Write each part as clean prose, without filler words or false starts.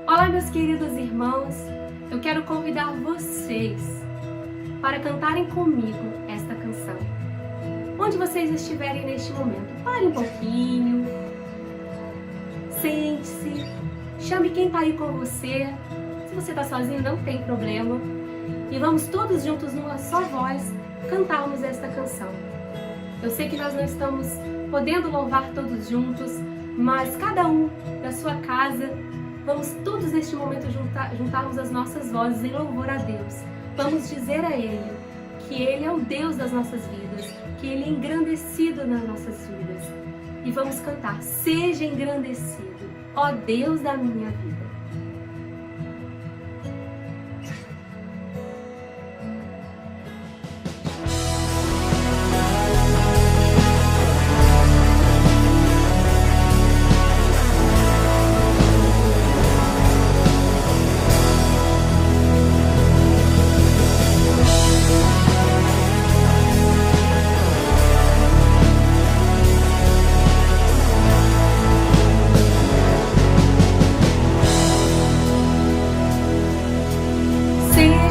Olá, meus queridos irmãos, eu quero convidar vocês para cantarem comigo esta canção. Onde vocês estiverem neste momento, pare um pouquinho, sente-se, chame quem está aí com você. Se você está sozinho, não tem problema. E vamos todos juntos, numa só voz, cantarmos esta canção. Eu sei que nós não estamos podendo louvar todos juntos, mas cada um da sua casa, vamos todos neste momento juntarmos as nossas vozes em louvor a Deus. Vamos dizer a Ele que Ele é o Deus das nossas vidas, que Ele é engrandecido nas nossas vidas. E vamos cantar: seja engrandecido, ó Deus da minha vida.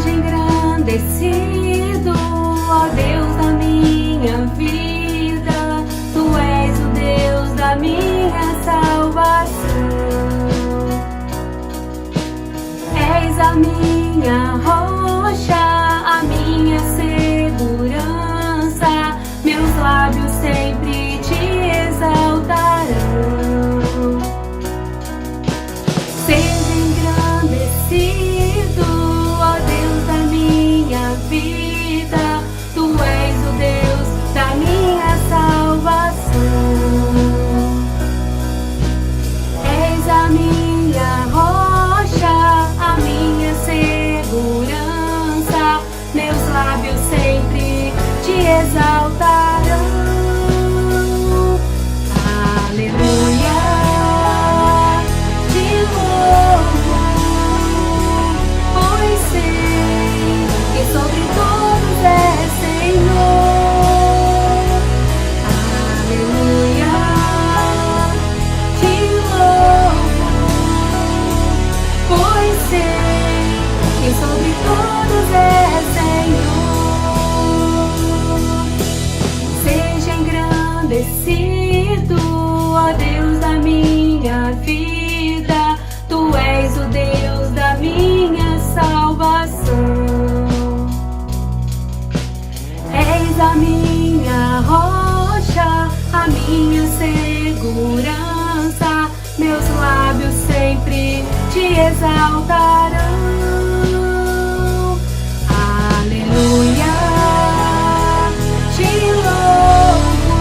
Engrandecido, ó Deus da minha vida, Tu és o Deus da minha salvação. És a minha rocha, a minha segurança, meus lábios sempre Te exaltarão. Seja engrandecido, vida, Tu és o Deus da minha salvação. És a minha rocha, a minha segurança, meus lábios sempre Te exaltarão. Aleluia, Te louvo, pois sei que sobre todos é Senhor. Aleluia, Te louvo, pois sei que sobre todos é Senhor. Seja engrandecido, ó Deus da minha vida, Tu és o Deus da minha salvação. És a minha rocha, a minha segurança, meus lábios sempre Te exaltarão. Aleluia, Te louvo,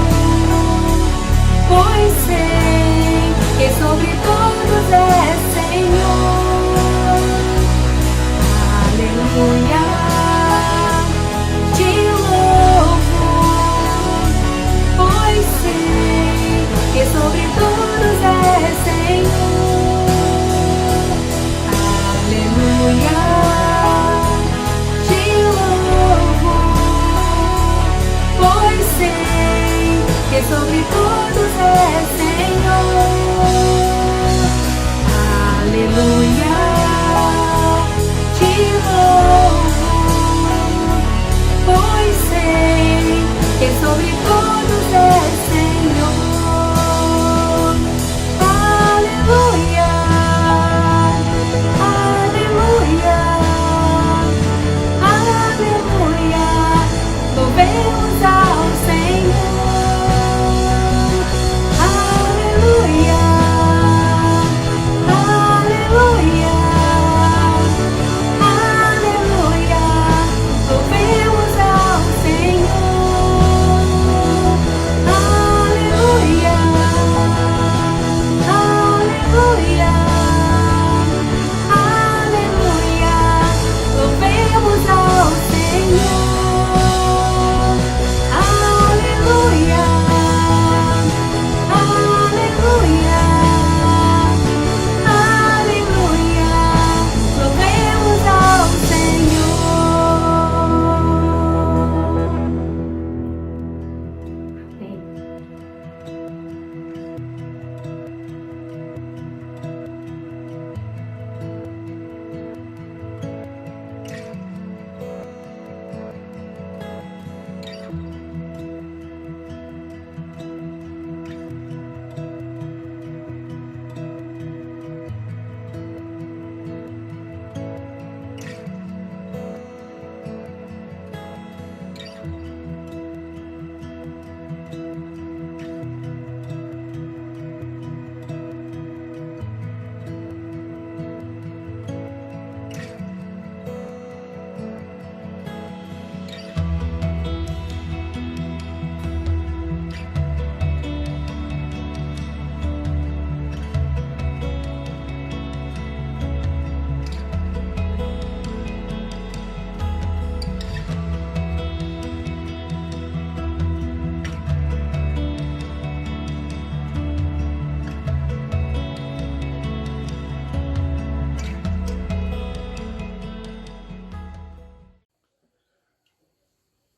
pois sei que sobre todos é Senhor. Aleluia, que sobre todos é Senhor. Aleluia, Te louvo, pois sei que sobre todos é Senhor. Aleluia, Te louvo, pois sei que sobre todos é Senhor. Aleluia,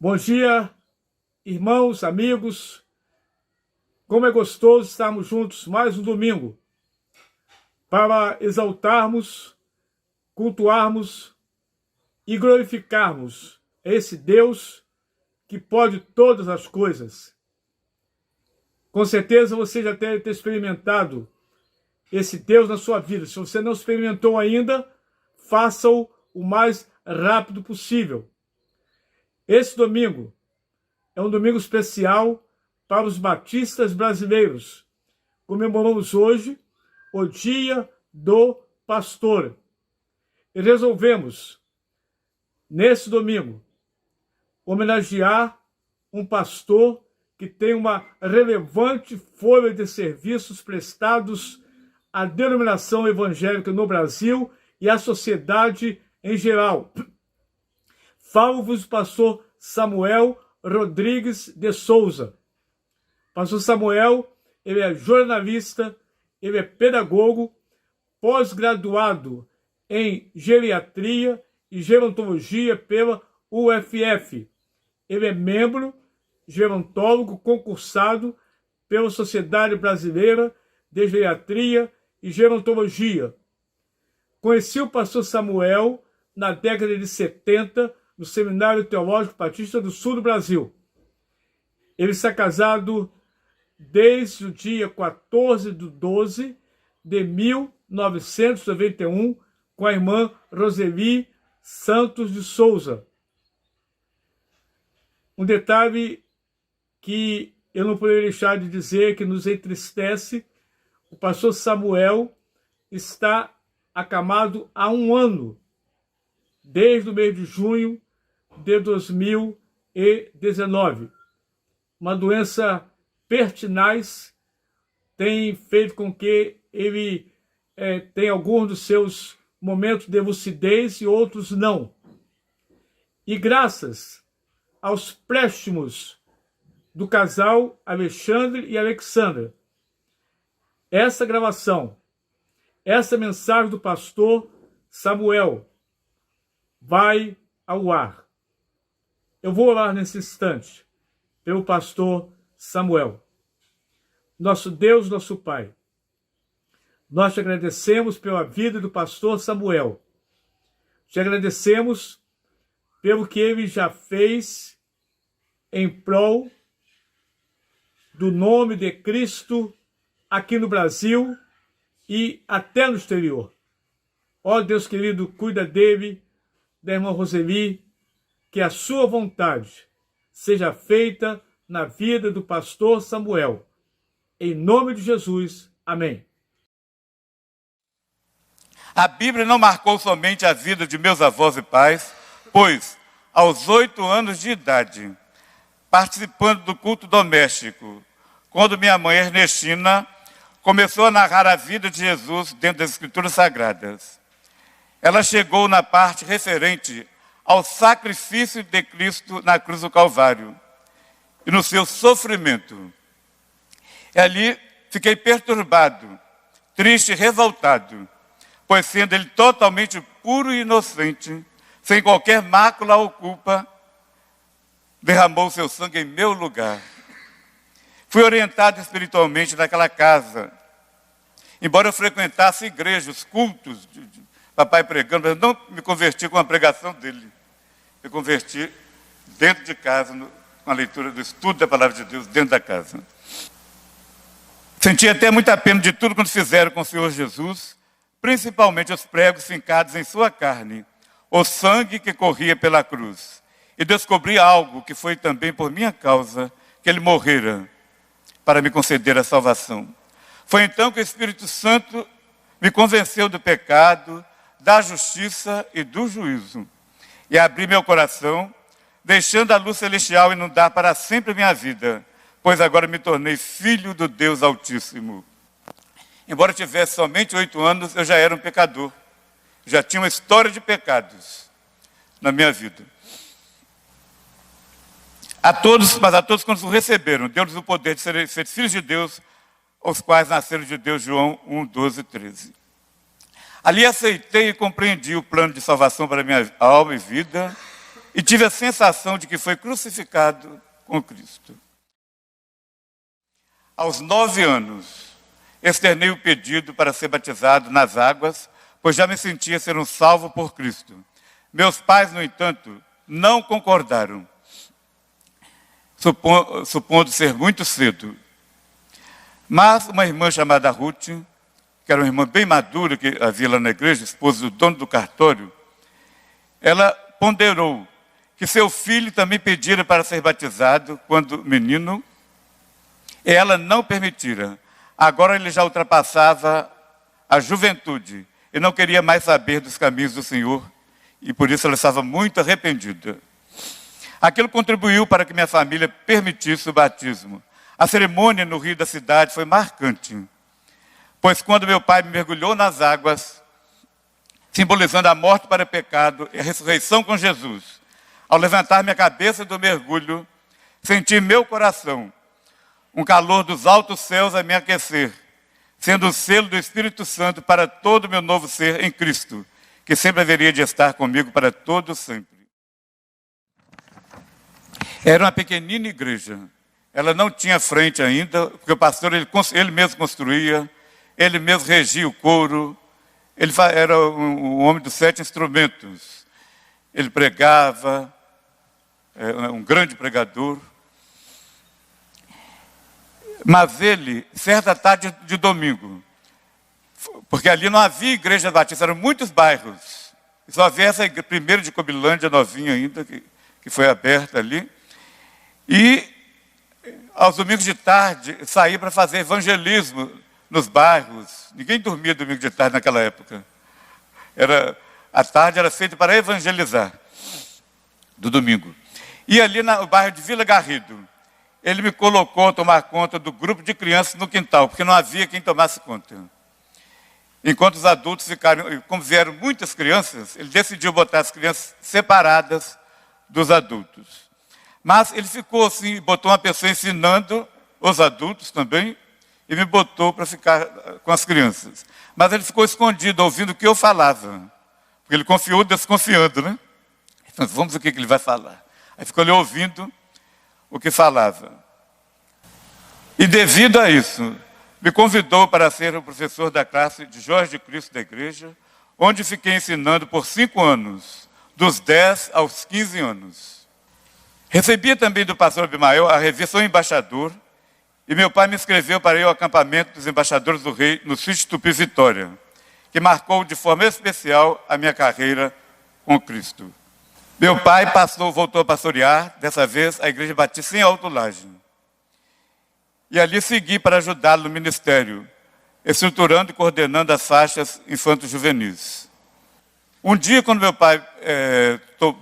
Bom dia, irmãos, amigos. Como é gostoso estarmos juntos mais um domingo para exaltarmos, cultuarmos e glorificarmos esse Deus que pode todas as coisas. Com certeza você já deve ter experimentado esse Deus na sua vida. Se você não experimentou ainda, faça-o o mais rápido possível. Esse domingo é um domingo especial para os batistas brasileiros. Comemoramos hoje o Dia do Pastor. E resolvemos, nesse domingo, homenagear um pastor que tem uma relevante folha de serviços prestados à denominação evangélica no Brasil e à sociedade em geral. Falo-vos do pastor Samuel Rodrigues de Souza. Pastor Samuel, ele é jornalista, ele é pedagogo, pós-graduado em geriatria e gerontologia pela UFF. Ele é membro gerontólogo concursado pela Sociedade Brasileira de Geriatria e Gerontologia. Conheci o pastor Samuel na década de 70, no Seminário Teológico Batista do Sul do Brasil. Ele está casado desde o dia 14/12 de 1991 com a irmã Roseli Santos de Souza. Um detalhe que eu não poderia deixar de dizer, que nos entristece: o pastor Samuel está acamado há um ano, desde o mês de junho de 2019. Uma doença pertinaz tem feito com que ele tenha alguns dos seus momentos de lucidez e outros não. E graças aos préstimos do casal Alexandre e Alexandra, essa gravação, essa mensagem do pastor Samuel vai ao ar. Eu vou orar nesse instante pelo pastor Samuel. Nosso Deus, nosso Pai, nós te agradecemos pela vida do pastor Samuel. Te agradecemos pelo que ele já fez em prol do nome de Cristo aqui no Brasil e até no exterior. Ó Deus querido, cuida dele, da irmã Roseli, que a sua vontade seja feita na vida do pastor Samuel. Em nome de Jesus, amém. A Bíblia não marcou somente a vida de meus avós e pais, pois, aos 8 anos de idade, participando do culto doméstico, quando minha mãe Ernestina começou a narrar a vida de Jesus dentro das Escrituras Sagradas, ela chegou na parte referente ao sacrifício de Cristo na cruz do Calvário e no seu sofrimento. E ali fiquei perturbado, triste e revoltado, pois sendo ele totalmente puro e inocente, sem qualquer mácula ou culpa, derramou seu sangue em meu lugar. Fui orientado espiritualmente naquela casa. Embora eu frequentasse igrejas, cultos, papai pregando, mas eu não me converti com a pregação dele. Me converti dentro de casa, com a leitura do estudo da palavra de Deus dentro da casa. Senti até muita pena de tudo quando fizeram com o Senhor Jesus, principalmente os pregos fincados em sua carne, o sangue que corria pela cruz. E descobri algo que foi também por minha causa, que ele morrera para me conceder a salvação. Foi então que o Espírito Santo me convenceu do pecado, da justiça e do juízo. E abri meu coração, deixando a luz celestial inundar para sempre minha vida, pois agora me tornei filho do Deus Altíssimo. Embora tivesse somente 8 anos, eu já era um pecador. Já tinha uma história de pecados na minha vida. Mas a todos quando o receberam, deu-lhes o poder de ser filhos de Deus, os quais nasceram de Deus, João 1, 12 e 13. Ali aceitei e compreendi o plano de salvação para minha alma e vida, e tive a sensação de que foi crucificado com Cristo. Aos 9 anos, externei o pedido para ser batizado nas águas, pois já me sentia ser um salvo por Cristo. Meus pais, no entanto, não concordaram, supondo ser muito cedo. Mas uma irmã chamada Ruth, que era uma irmã bem madura, que havia lá na igreja, esposa do dono do cartório, ela ponderou que seu filho também pedira para ser batizado quando menino, e ela não permitira. Agora ele já ultrapassava a juventude e não queria mais saber dos caminhos do Senhor, e por isso ela estava muito arrependida. Aquilo contribuiu para que minha família permitisse o batismo. A cerimônia no rio da cidade foi marcante, pois quando meu pai me mergulhou nas águas, simbolizando a morte para o pecado e a ressurreição com Jesus, ao levantar minha cabeça do mergulho, senti em meu coração um calor dos altos céus a me aquecer, sendo o selo do Espírito Santo para todo o meu novo ser em Cristo, que sempre haveria de estar comigo para todo sempre. Era uma pequenina igreja. Ela não tinha frente ainda, porque o pastor ele mesmo construía, ele mesmo regia o coro, ele era um homem dos 7 instrumentos. Ele pregava, um grande pregador. Mas ele, certa tarde de domingo, porque ali não havia igreja batista, eram muitos bairros. Só havia essa primeira de Cobilândia, novinha ainda, que foi aberta ali. E aos domingos de tarde, saía para fazer evangelismo nos bairros. Ninguém dormia domingo de tarde naquela época. A tarde era feita para evangelizar, do domingo. E ali no bairro de Vila Garrido, ele me colocou a tomar conta do grupo de crianças no quintal, porque não havia quem tomasse conta. Enquanto os adultos ficaram, como vieram muitas crianças, ele decidiu botar as crianças separadas dos adultos. Mas ele ficou assim, botou uma pessoa ensinando os adultos também, e me botou para ficar com as crianças. Mas ele ficou escondido, ouvindo o que eu falava. Porque ele confiou desconfiando, né? Então, vamos ver o que ele vai falar. Aí ficou ali ouvindo o que falava. E devido a isso, me convidou para ser o professor da classe de Jorge Cristo da igreja, onde fiquei ensinando por 5 anos, dos 10 aos 15 anos. Recebia também do pastor Abimael a revista O Embaixador, e meu pai me inscreveu para ir ao acampamento dos embaixadores do rei no sítio Tupi Vitória, que marcou de forma especial a minha carreira com Cristo. Meu pai voltou a pastorear, dessa vez, a Igreja Batista em Alto Laje. E ali segui para ajudá-lo no ministério, estruturando e coordenando as faixas infanto-juvenis. Um dia, quando meu pai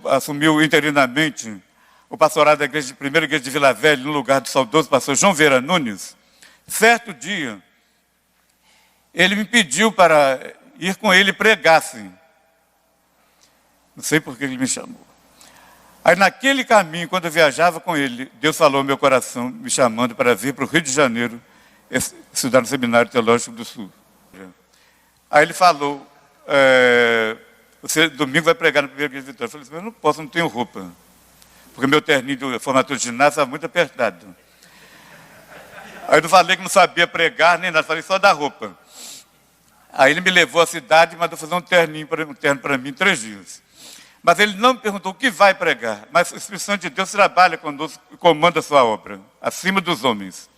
assumiu interinamente o pastorado da primeira igreja de Vila Velha, no lugar do saudoso pastor João Vieira Nunes, certo dia, ele me pediu para ir com ele pregar, assim. Não sei por que ele me chamou. Aí naquele caminho, quando eu viajava com ele, Deus falou no meu coração, me chamando para vir para o Rio de Janeiro, estudar no Seminário Teológico do Sul. Aí ele falou, você domingo vai pregar na primeira igreja de Vitória. Eu falei assim, eu não posso, não tenho roupa. Porque meu terninho de formatura de ginásio estava muito apertado. Aí eu não falei que não sabia pregar, nem nada, falei só da roupa. Aí ele me levou à cidade e mandou fazer um terno para mim em 3 dias. Mas ele não me perguntou o que vai pregar. Mas o Espírito Santo de Deus trabalha conosco e comanda a sua obra, acima dos homens.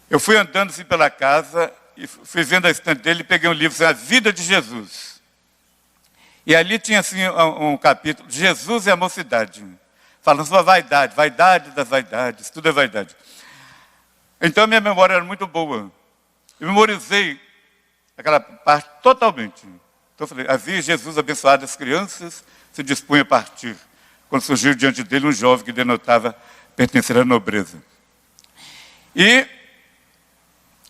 Eu fui andando assim pela casa e fui vendo a estante dele e peguei um livro, assim, A Vida de Jesus. E ali tinha assim um capítulo, Jesus e a Mocidade. Falando sobre a vaidade, vaidade das vaidades, tudo é vaidade. Então minha memória era muito boa. Eu memorizei aquela parte totalmente. Então eu falei, havia Jesus abençoado as crianças, se dispunha a partir, quando surgiu diante dele um jovem que denotava pertencer à nobreza. E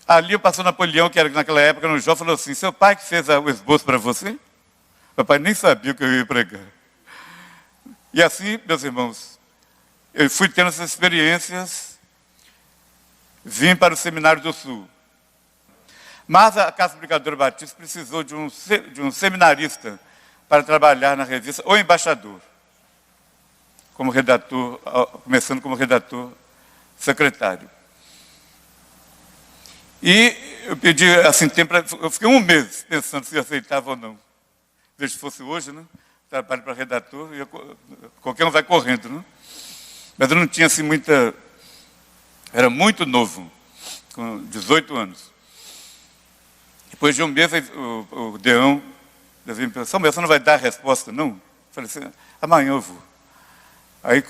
ali o pastor Napoleão, que era naquela época um jovem, falou assim, seu pai que fez o esboço para você? Meu pai nem sabia o que eu ia pregar. E assim, meus irmãos, eu fui tendo essas experiências, vim para o Seminário do Sul. Mas a Casa Brigadeiro Batista precisou de um seminarista para trabalhar na revista O Embaixador. como redator, começando como redator secretário. E eu pedi assim tempo, eu fiquei um mês pensando se eu aceitava ou não. Desde que fosse hoje, né? Trabalho para redator, qualquer um vai correndo, né? Mas eu não tinha assim muita... Era muito novo, com 18 anos. Depois de um mês, o Deão me perguntou: Samuel, você não vai dar a resposta, não? Eu falei assim: amanhã eu vou. Aí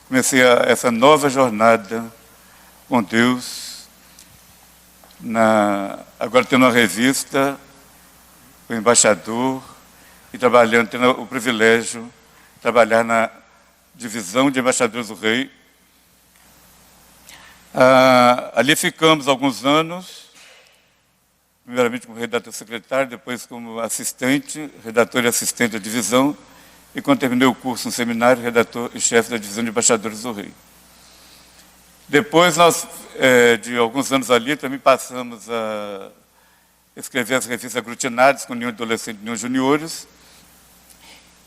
comecei essa nova jornada com Deus, agora tendo uma revista, o embaixador, e trabalhando, tendo o privilégio de trabalhar na divisão de embaixadores do rei. Ali ficamos alguns anos, primeiramente como redator secretário, depois como assistente, redator e assistente da divisão, e quando terminei o curso no seminário, redator e chefe da divisão de embaixadores do rei. Depois, nós, de alguns anos ali, também passamos a escrever as revistas aglutinadas com União Adolescente e União Juniores,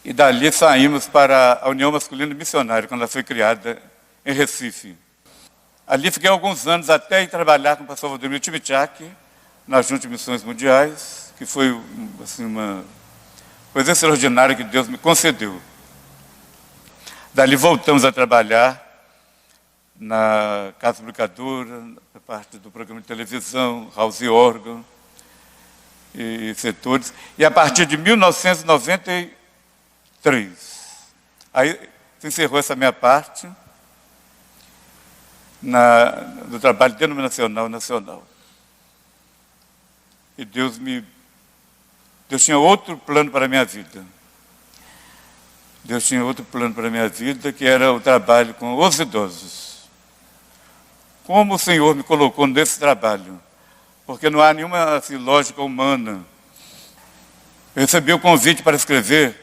e dali saímos para a União Masculina Missionária, quando ela foi criada em Recife. Ali fiquei alguns anos até ir trabalhar com o pastor Valdemiro Timichak, na Junta de Missões Mundiais, que foi assim, uma coisa extraordinária que Deus me concedeu. Dali voltamos a trabalhar na Casa Publicadora, na parte do programa de televisão, House Organ e setores. E a partir de 1993, aí se encerrou essa minha parte do trabalho denominacional nacional. E Deus tinha outro plano para a minha vida. Deus tinha outro plano para a minha vida, que era o trabalho com os idosos. Como o Senhor me colocou nesse trabalho? Porque não há nenhuma assim, lógica humana. Eu recebi o convite para escrever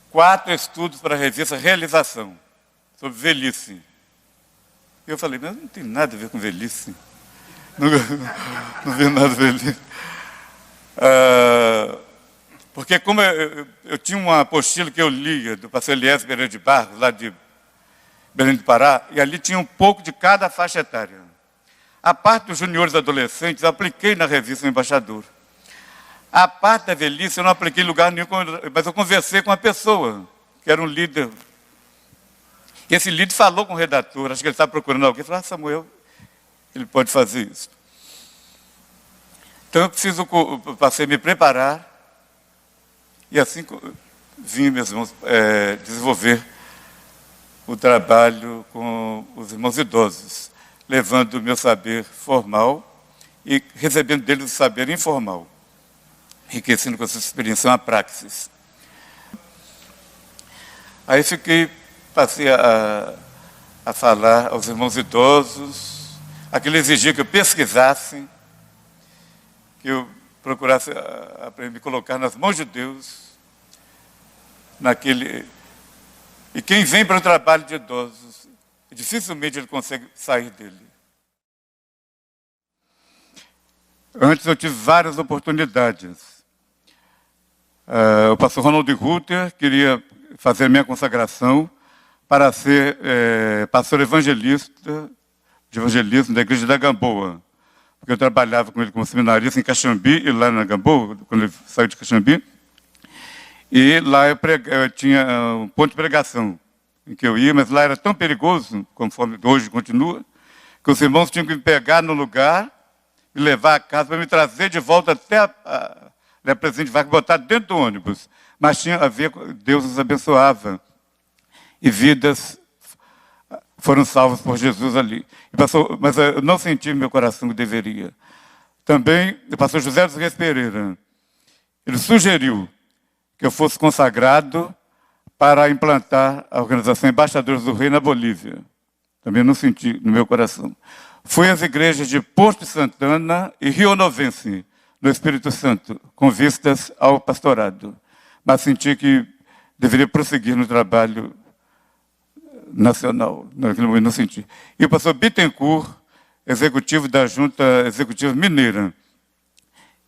4 estudos para a revista Realização, sobre velhice. Eu falei: mas não tem nada a ver com velhice. Não vi nada a ver velhice. Porque como eu tinha uma apostila que eu lia, do pastor Elias Pereira de Barros, lá de Belém do Pará, e ali tinha um pouco de cada faixa etária. A parte dos juniores adolescentes eu apliquei na revista O Embaixador. A parte da velhice eu não apliquei em lugar nenhum, mas eu conversei com uma pessoa, que era um líder. E esse líder falou com o redator, acho que ele estava procurando alguém, falou: Samuel, ele pode fazer isso. Então eu passei a me preparar, e assim vim, meus irmãos, desenvolver o trabalho com os irmãos idosos, levando o meu saber formal e recebendo deles o saber informal, enriquecendo com essa experiência uma praxis. Aí passei a falar aos irmãos idosos, aquele exigia que eu pesquisasse, que eu procurasse me colocar nas mãos de Deus, e quem vem para o trabalho de idosos, dificilmente ele consegue sair dele. Antes eu tive várias oportunidades. O pastor Ronald Ruther queria fazer a minha consagração para ser pastor evangelista, de evangelismo da igreja da Gamboa. Porque eu trabalhava com ele como seminarista em Caxambi, e lá na Gamboa, quando ele saiu de Caxambi. E lá eu tinha um ponto de pregação em que eu ia, mas lá era tão perigoso, conforme hoje continua, que os irmãos tinham que me pegar no lugar, me levar a casa para me trazer de volta até a Presidente Vargas, botar dentro do ônibus. Mas tinha a ver com Deus nos abençoava. E vidas foram salvas por Jesus ali. Mas eu não senti no meu coração que deveria. Também o pastor José dos Reis Pereira, ele sugeriu que eu fosse consagrado para implantar a organização Embaixadores do Rei na Bolívia. Também não senti no meu coração. Fui às igrejas de Porto Santana e Rio Novense, no Espírito Santo, com vistas ao pastorado. Mas senti que deveria prosseguir no trabalho nacional. Naquele momento não senti. E o pastor Bittencourt, executivo da Junta Executiva Mineira,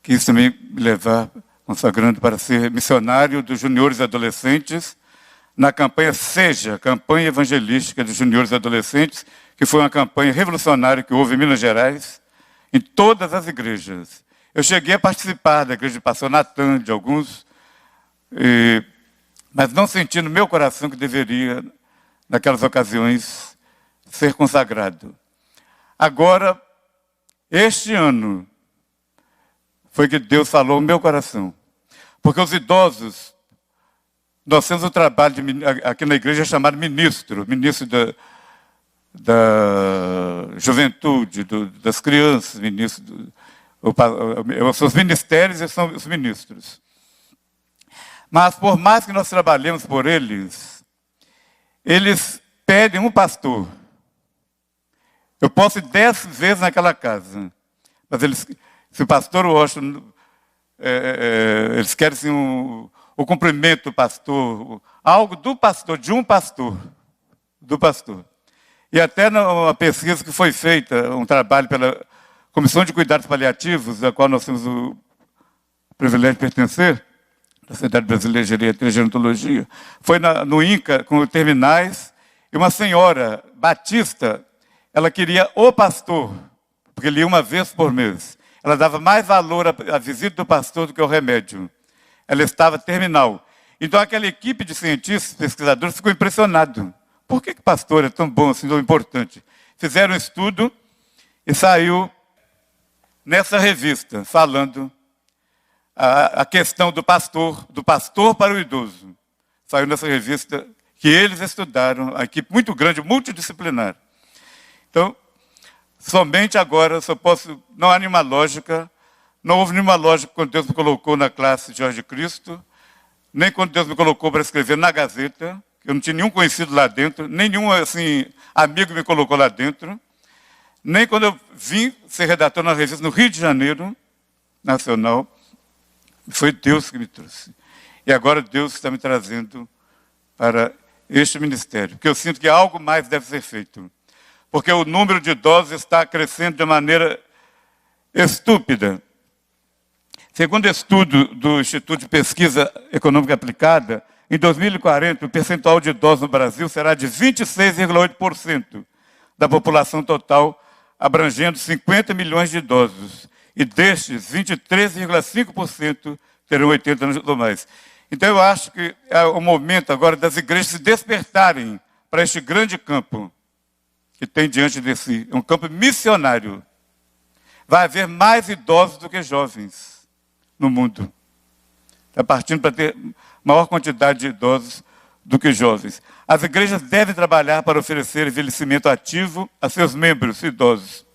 quis também me levar, consagrando para ser missionário dos juniores e adolescentes na campanha Seja, campanha evangelística de juniores e adolescentes, que foi uma campanha revolucionária que houve em Minas Gerais, em todas as igrejas. Eu cheguei a participar da igreja de Pastor Natan, de alguns, mas não senti no meu coração que deveria, naquelas ocasiões, ser consagrado. Agora, este ano, foi que Deus falou no meu coração. Porque os idosos, nós temos um trabalho aqui na igreja chamado ministro da juventude, das crianças, são os ministérios e são os ministros. Mas por mais que nós trabalhemos por eles, eles pedem um pastor. Eu posso ir 10 vezes naquela casa, mas se o pastor Washington, eles querem assim, o cumprimento do pastor, algo do pastor, de um pastor, do pastor. E até numa pesquisa que foi feita, um trabalho pela Comissão de Cuidados Paliativos, da qual nós temos o privilégio de pertencer, da Sociedade Brasileira de Geriatria e Gerontologia, foi no INCA, com terminais, e uma senhora, Batista, ela queria o pastor, porque ele ia uma vez por mês. Ela dava mais valor à visita do pastor do que ao remédio. Ela estava terminal. Então aquela equipe de cientistas, pesquisadores, ficou impressionado. Por que o pastor é tão bom, assim, tão importante? Fizeram um estudo e saiu nessa revista, falando a questão do pastor para o idoso. Saiu nessa revista que eles estudaram, a equipe muito grande, multidisciplinar. Então, somente agora, só posso, não há nenhuma lógica, não houve nenhuma lógica quando Deus me colocou na classe Jorge Cristo, nem quando Deus me colocou para escrever na Gazeta, que eu não tinha nenhum conhecido lá dentro, nenhum assim, amigo me colocou lá dentro, nem quando eu vim ser redator na revista no Rio de Janeiro, nacional, foi Deus que me trouxe. E agora Deus está me trazendo para este ministério, porque eu sinto que algo mais deve ser feito. Porque o número de idosos está crescendo de maneira estúpida. Segundo estudo do Instituto de Pesquisa Econômica Aplicada, em 2040, o percentual de idosos no Brasil será de 26,8% da população total, abrangendo 50 milhões de idosos. E destes, 23,5% terão 80 anos ou mais. Então, eu acho que é o momento agora das igrejas se despertarem para este grande campo que tem diante de si, um campo missionário. Vai haver mais idosos do que jovens no mundo. Está partindo para ter maior quantidade de idosos do que jovens. As igrejas devem trabalhar para oferecer envelhecimento ativo a seus membros idosos.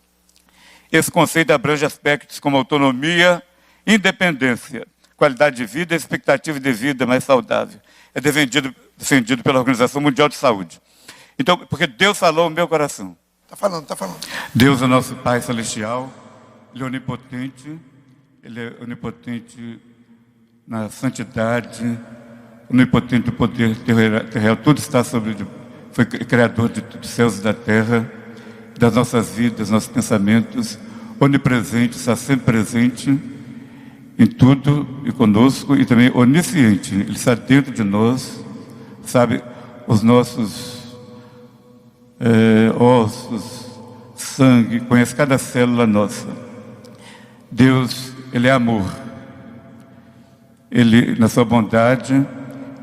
Esse conceito abrange aspectos como autonomia, independência, qualidade de vida e expectativa de vida mais saudável. É defendido pela Organização Mundial de Saúde. Então, porque Deus falou no meu coração. Está falando. Deus é nosso Pai Celestial, Ele é onipotente na santidade, onipotente no poder terreno, tudo está sobre ele. Foi criador dos céus e da terra, das nossas vidas, nossos pensamentos, onipresente, está sempre presente em tudo e conosco, e também onisciente. Ele está dentro de nós, sabe os nossos ossos, sangue, conhece cada célula nossa. Deus, Ele é amor. Ele, na sua bondade,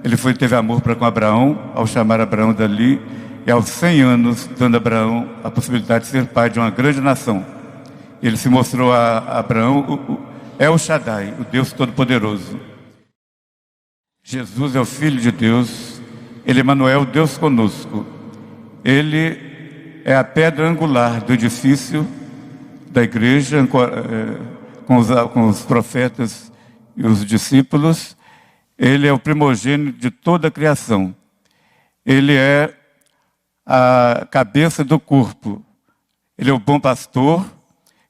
Ele teve amor para com Abraão, ao chamar Abraão dali, e aos 100 anos, dando a Abraão a possibilidade de ser pai de uma grande nação. Ele se mostrou a Abraão, El Shaddai, o Deus Todo-Poderoso. Jesus é o Filho de Deus, Ele é Emmanuel, Deus conosco. Ele é a pedra angular do edifício da igreja, com os profetas e os discípulos. Ele é o primogênito de toda a criação. Ele é a cabeça do corpo. Ele é o bom pastor,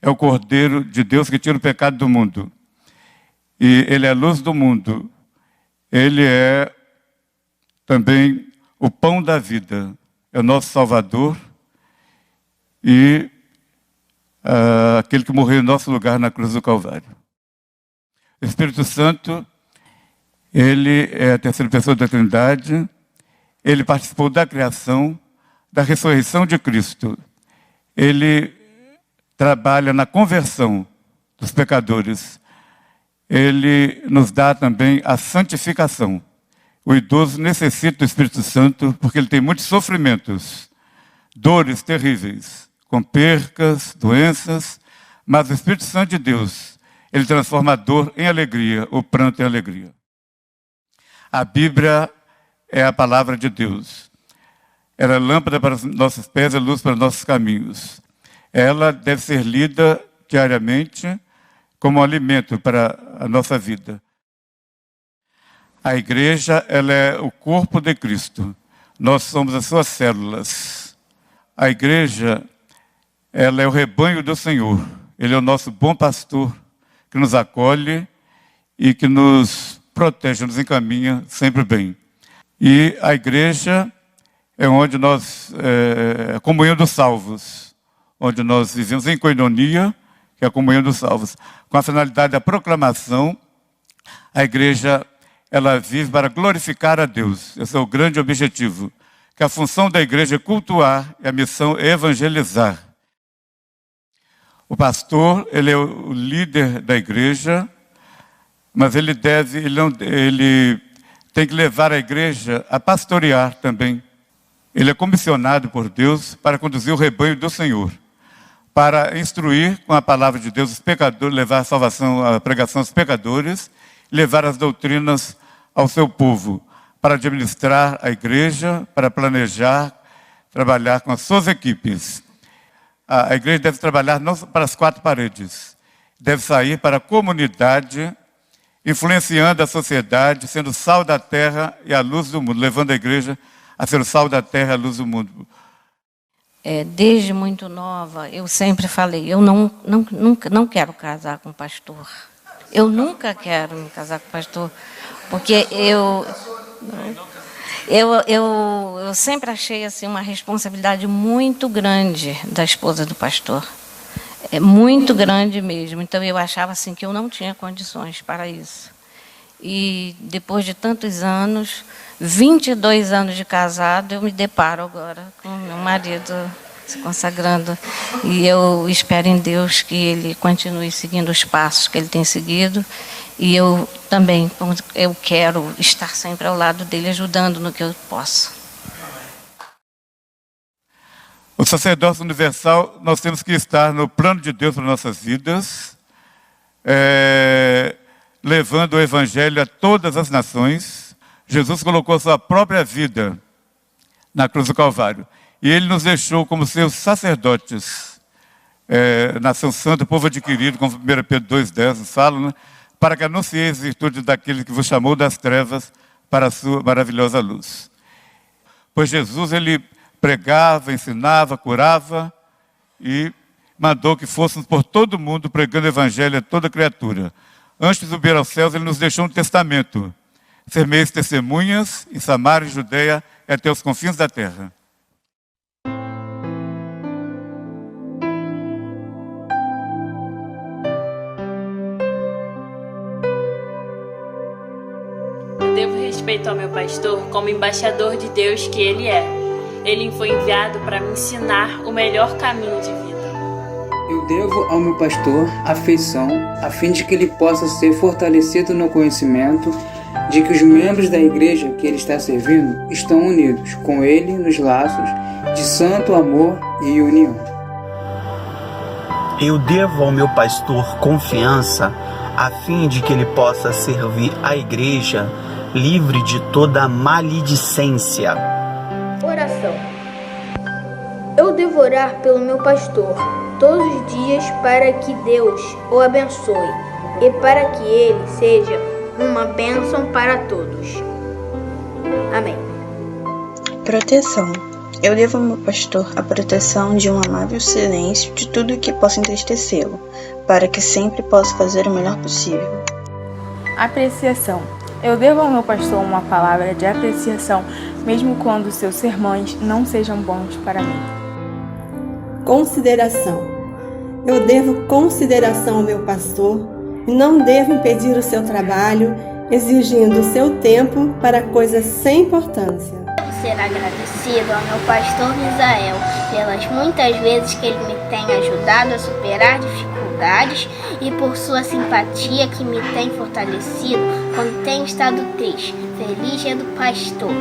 é o Cordeiro de Deus que tira o pecado do mundo. E Ele é a luz do mundo. Ele é também o pão da vida. É o nosso Salvador e aquele que morreu em nosso lugar na cruz do Calvário. O Espírito Santo, Ele é a terceira pessoa da Trindade, ele participou da criação, da ressurreição de Cristo. Ele trabalha na conversão dos pecadores. Ele nos dá também a santificação. O idoso necessita do Espírito Santo porque ele tem muitos sofrimentos, dores terríveis, com percas, doenças, mas o Espírito Santo de Deus, ele transforma a dor em alegria, o pranto em alegria. A Bíblia é a palavra de Deus. Ela é lâmpada para os nossos pés e luz para os nossos caminhos. Ela deve ser lida diariamente como um alimento para a nossa vida. A igreja, ela é o corpo de Cristo. Nós somos as suas células. A igreja, ela é o rebanho do Senhor. Ele é o nosso bom pastor que nos acolhe e que nos protege, nos encaminha sempre bem. E a igreja é onde a comunhão dos salvos, onde nós vivemos em koinonia, que é a comunhão dos salvos. Com a finalidade da proclamação, a igreja, ela vive para glorificar a Deus. Esse é o grande objetivo. Que a função da igreja é cultuar e a missão é evangelizar. O pastor, ele é o líder da igreja, mas ele tem que levar a igreja a pastorear também. Ele é comissionado por Deus para conduzir o rebanho do Senhor, para instruir com a palavra de Deus os pecadores, levar a salvação, a pregação aos pecadores, levar as doutrinas ao seu povo, para administrar a igreja, para planejar, trabalhar com as suas equipes. A igreja deve trabalhar não para as quatro paredes, deve sair para a comunidade, influenciando a sociedade, sendo sal da terra e a luz do mundo, levando a igreja a ser o sal da terra e a luz do mundo. Desde muito nova, eu sempre falei, eu não quero casar com pastor. Eu nunca quero me casar com pastor, porque eu sempre achei assim, uma responsabilidade muito grande da esposa do pastor. É muito grande mesmo. Então eu achava assim, que eu não tinha condições para isso. E depois de tantos anos, 22 anos de casado, eu me deparo agora com meu marido se consagrando. E eu espero em Deus que ele continue seguindo os passos que ele tem seguido. E eu também, eu quero estar sempre ao lado dele, ajudando no que eu posso. O sacerdócio universal, nós temos que estar no plano de Deus para nossas vidas, levando o evangelho a todas as nações. Jesus colocou sua própria vida na cruz do Calvário. E ele nos deixou como seus sacerdotes, nação santa, povo adquirido, como 1 Pedro 2,10 nos fala, né? Para que anuncieis as virtudes daquele que vos chamou das trevas para a sua maravilhosa luz. Pois Jesus, ele pregava, ensinava, curava e mandou que fôssemos por todo mundo pregando o evangelho a toda criatura. Antes de subir aos céus, ele nos deixou um testamento. Semeis testemunhas em Samaria e Judeia e até os confins da terra. Eu devo respeito ao meu pastor como embaixador de Deus que ele é. Ele foi enviado para me ensinar o melhor caminho de vida. Eu devo ao meu pastor afeição, a fim de que ele possa ser fortalecido no conhecimento de que os membros da igreja que ele está servindo estão unidos com ele nos laços de santo amor e união. Eu devo ao meu pastor confiança, a fim de que ele possa servir a igreja livre de toda maledicência. Oração. Eu devo orar pelo meu pastor todos os dias para que Deus o abençoe e para que ele seja uma bênção para todos. Amém. Proteção. Eu devo ao meu pastor a proteção de um amável silêncio de tudo que possa entristecê-lo, para que sempre possa fazer o melhor possível. Apreciação. Eu devo ao meu pastor uma palavra de apreciação, mesmo quando seus sermões não sejam bons para mim. Consideração. Eu devo consideração ao meu pastor e não devo impedir o seu trabalho, exigindo o seu tempo para coisas sem importância. ser agradecido ao meu pastor Misael pelas muitas vezes que ele me tem ajudado a superar dificuldades e por sua simpatia que me tem fortalecido quando tenho estado triste. Feliz Dia do Pastor.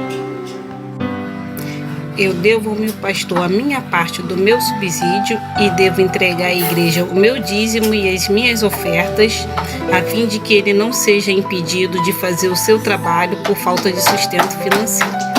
Eu devo ao meu pastor a minha parte do meu subsídio e devo entregar à igreja o meu dízimo e as minhas ofertas, a fim de que ele não seja impedido de fazer o seu trabalho por falta de sustento financeiro.